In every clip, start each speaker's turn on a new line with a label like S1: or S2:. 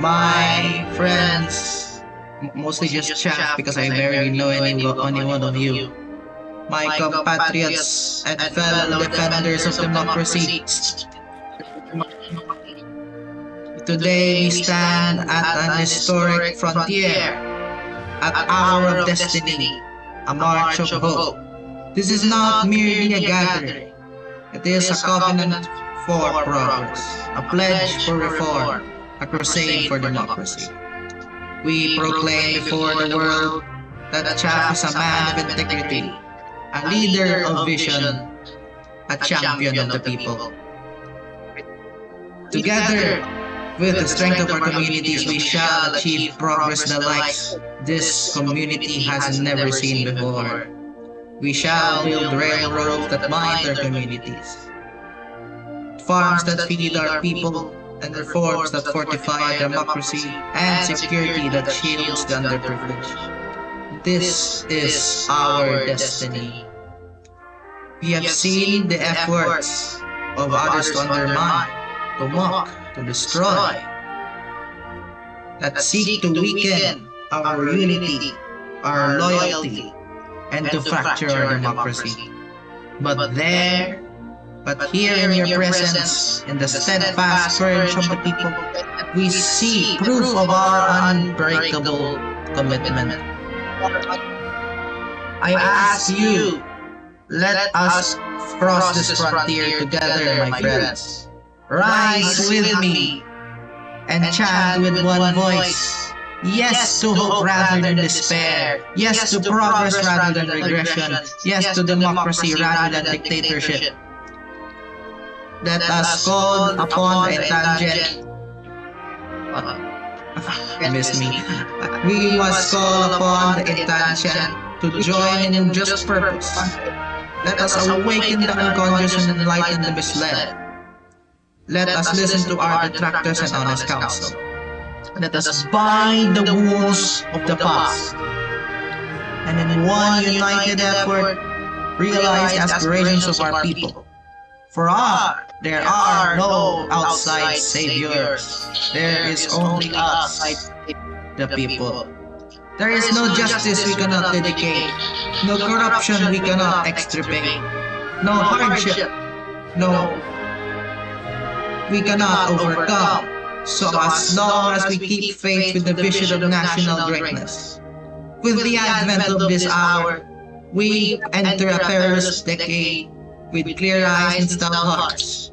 S1: my friends, mostly just chat because I barely know any one of you, my compatriots and fellow defenders of democracy. Today we stand at an historic frontier, at hour of destiny, a march of hope. This is not merely a gathering, it is a covenant for progress, a pledge for reform, a crusade for democracy. We proclaim before the world that Chap is a man of integrity, a leader of vision, a champion of the people. Together, with the strength of our communities, we shall achieve progress the likes this community has never seen before. We shall build railroads that bind our communities, farms that feed our people, and reforms that fortify democracy and security that shields the underprivileged. This is our destiny. We have seen the efforts of others to undermine, to mock, to destroy, that seek to weaken our unity, our loyalty, and to fracture our democracy. But here in your presence, in the steadfast courage of the people, we see proof of our unbreakable commitment. I ask you, let us cross this frontier together, my friends. Rise with me and chant with one voice. Yes to hope rather than despair. Yes to progress rather than regression. Yes to democracy rather than dictatorship. Let us call upon the intelligent. Miss me. We must call upon the intelligent to join in just purpose. Let us awaken the unconscious and enlighten the misled. Let us listen to our detractors and honest counsel. Let us bind the wounds of the past, and in one united effort, realize the aspirations of our people. For there are no outside saviors. There is only us, the people. There is no justice we cannot dedicate, no corruption we cannot extirpate, no hardship, we cannot overcome, so as long as we keep faith with the vision of national greatness. With the advent of this hour, we enter a perilous decade with clear eyes and stout hearts,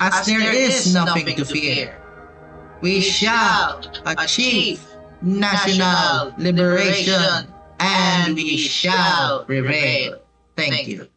S1: as there is nothing to fear. We shall achieve national liberation, and we shall prevail. Thank you.